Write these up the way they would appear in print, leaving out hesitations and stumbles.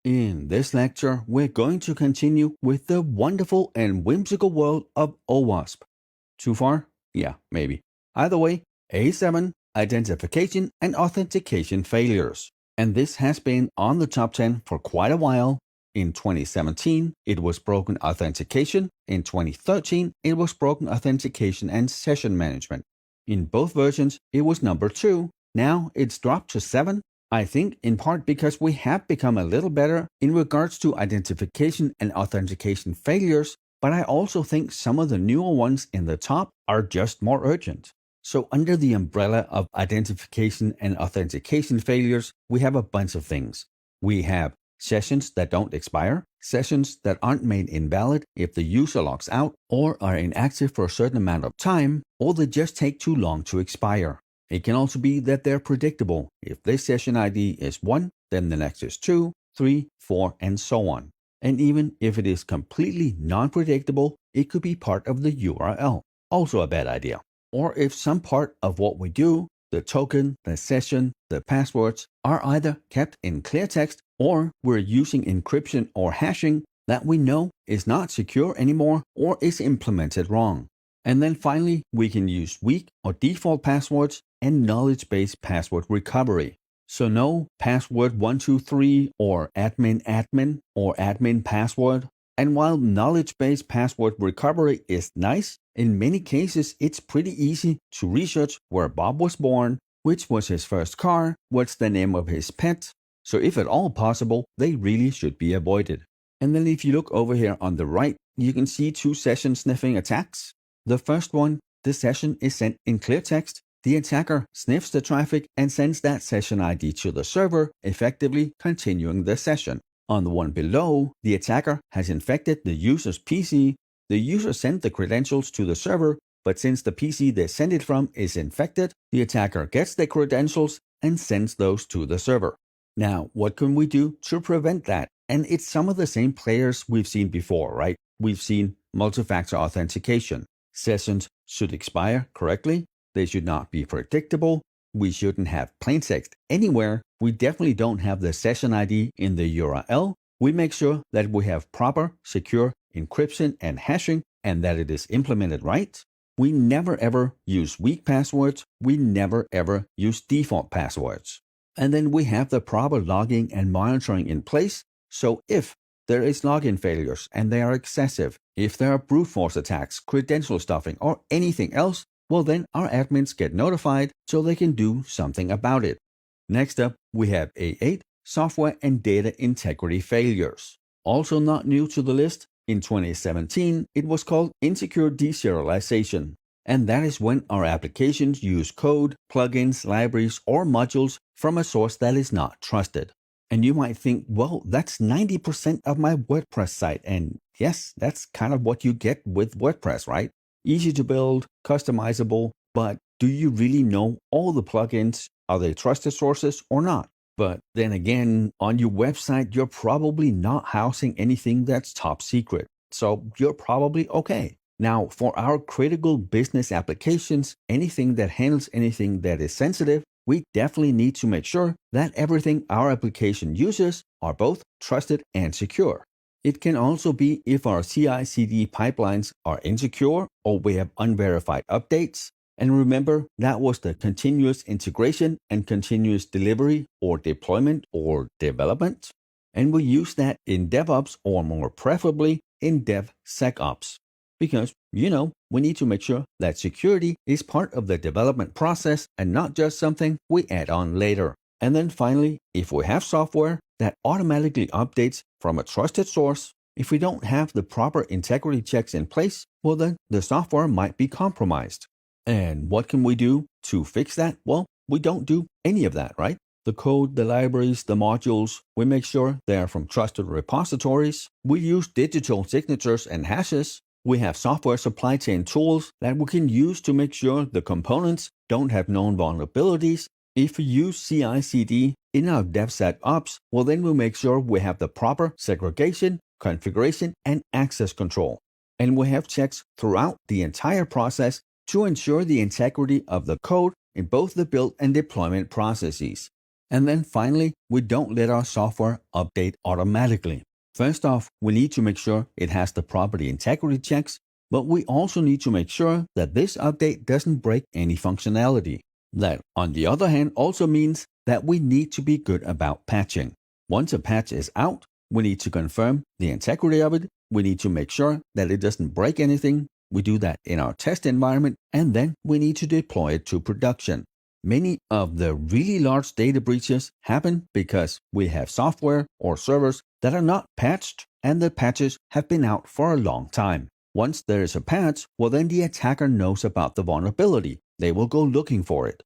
In this lecture, we're going to continue with the wonderful and whimsical world of OWASP. Too far? Yeah, maybe. Either way, A7, identification and authentication failures. And this has been on the top 10 for quite a while. In 2017, it was broken authentication. In 2013, it was broken authentication and session management. In both versions, it was number 2. Now it's dropped to 7. I think in part because we have become a little better in regards to identification and authentication failures, but I also think some of the newer ones in the top are just more urgent. So under the umbrella of identification and authentication failures, we have a bunch of things. We have sessions that don't expire, sessions that aren't made invalid if the user logs out or are inactive for a certain amount of time, or they just take too long to expire. It can also be that they're predictable. If this session ID is 1, then the next is 2, 3, 4, and so on. And even if it is completely non-predictable, it could be part of the URL. Also a bad idea. Or if some part of what we do, the token, the session, the passwords, are either kept in clear text or we're using encryption or hashing that we know is not secure anymore or is implemented wrong. And then finally, we can use weak or default passwords and knowledge-based password recovery. So no password 123 or admin or admin password. And while knowledge-based password recovery is nice, in many cases it's pretty easy to research where Bob was born, which was his first car, what's the name of his pet. So if at all possible, they really should be avoided. And then if you look over here on the right, you can see 2 session sniffing attacks. The first one, the session is sent in clear text. The attacker sniffs the traffic and sends that session ID to the server, effectively continuing the session. On the one below, the attacker has infected the user's PC. The user sent the credentials to the server, but since the PC they sent it from is infected, the attacker gets the credentials and sends those to the server. Now, what can we do to prevent that? And it's some of the same players we've seen before, right? We've seen multi-factor authentication. Sessions should expire correctly. They should not be predictable. We shouldn't have plain text anywhere. We definitely don't have the session ID in the URL. We make sure that we have proper, secure encryption and hashing and that it is implemented right. We never ever use weak passwords. We never ever use default passwords. And then we have the proper logging and monitoring in place. So if there is login failures and they are excessive, if there are brute force attacks, credential stuffing, or anything else, well then our admins get notified so they can do something about it. Next up, we have A8, software and data integrity failures. Also not new to the list, in 2017, it was called insecure deserialization. And that is when our applications use code, plugins, libraries, or modules from a source that is not trusted. And you might think, well, that's 90% of my WordPress site. And yes, that's kind of what you get with WordPress, right? Easy to build, customizable, but do you really know all the plugins? Are they trusted sources or not? But then again, on your website, you're probably not housing anything that's top secret. So you're probably okay. Now, for our critical business applications, anything that handles anything that is sensitive, we definitely need to make sure that everything our application uses are both trusted and secure. It can also be if our CI/CD pipelines are insecure or we have unverified updates. And remember, that was the continuous integration and continuous delivery or deployment or development. And we use that in DevOps or more preferably in DevSecOps. Because, we need to make sure that security is part of the development process and not just something we add on later. And then finally, if we have software that automatically updates from a trusted source, if we don't have the proper integrity checks in place, well then the software might be compromised. And what can we do to fix that? Well, we don't do any of that, right? The code, the libraries, the modules, we make sure they are from trusted repositories. We use digital signatures and hashes. We have software supply chain tools that we can use to make sure the components don't have known vulnerabilities. If we use CI/CD in our DevSecOps, well then we make sure we have the proper segregation, configuration, and access control. And we have checks throughout the entire process to ensure the integrity of the code in both the build and deployment processes. And then finally, we don't let our software update automatically. First off, we need to make sure it has the property integrity checks, but we also need to make sure that this update doesn't break any functionality. That, on the other hand, also means that we need to be good about patching. Once a patch is out, we need to confirm the integrity of it. We need to make sure that it doesn't break anything. We do that in our test environment, and then we need to deploy it to production. Many of the really large data breaches happen because we have software or servers that are not patched, and the patches have been out for a long time. Once there is a patch, well, then the attacker knows about the vulnerability. They will go looking for it.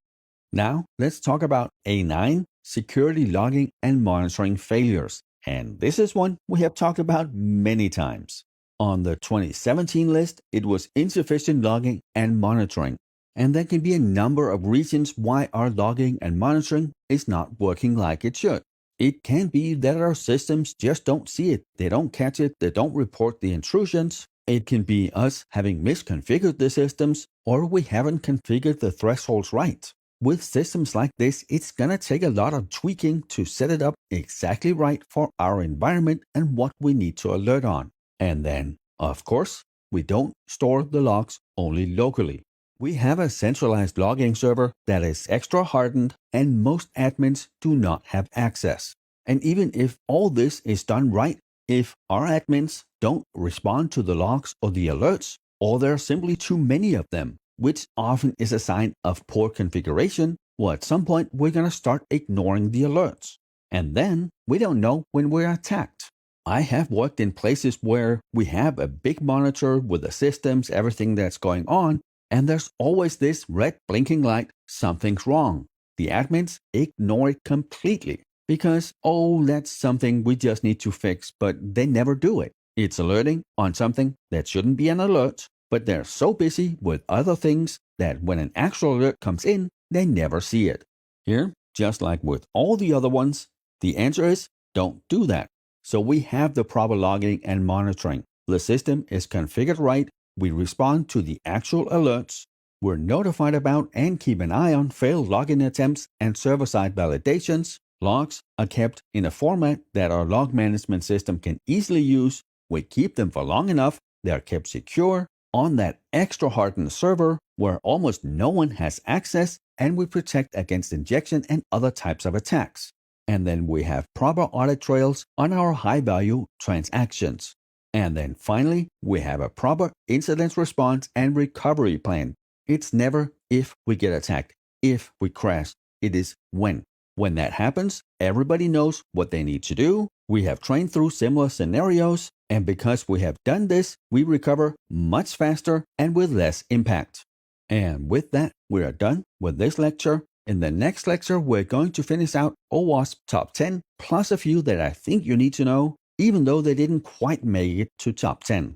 Now, let's talk about A9, security logging and monitoring failures. And this is one we have talked about many times. On the 2017 list, it was insufficient logging and monitoring. And there can be a number of reasons why our logging and monitoring is not working like it should. It can be that our systems just don't see it, they don't catch it, they don't report the intrusions. It can be us having misconfigured the systems, or we haven't configured the thresholds right. With systems like this, it's gonna take a lot of tweaking to set it up exactly right for our environment and what we need to alert on. And then, of course, we don't store the logs only locally. We have a centralized logging server that is extra hardened, and most admins do not have access. And even if all this is done right, if our admins don't respond to the logs or the alerts, or there are simply too many of them, which often is a sign of poor configuration, well, at some point we're going to start ignoring the alerts. And then we don't know when we're attacked. I have worked in places where we have a big monitor with the systems, everything that's going on, and there's always this red blinking light, something's wrong. The admins ignore it completely because, oh, that's something we just need to fix, but they never do it. It's alerting on something that shouldn't be an alert, but they're so busy with other things that when an actual alert comes in, they never see it. Here, just like with all the other ones, the answer is don't do that. So we have the proper logging and monitoring. The system is configured right. We respond to the actual alerts. We're notified about and keep an eye on failed login attempts and server-side validations. Logs are kept in a format that our log management system can easily use. We keep them for long enough. They are kept secure on that extra hardened server where almost no one has access, and we protect against injection and other types of attacks. And then we have proper audit trails on our high-value transactions. And then finally, we have a proper incident response and recovery plan. It's never if we get attacked, if we crash. It is when. When that happens, everybody knows what they need to do. We have trained through similar scenarios, and because we have done this, we recover much faster and with less impact. And with that, we are done with this lecture. In the next lecture, we're going to finish out OWASP Top 10, plus a few that I think you need to know, even though they didn't quite make it to Top 10.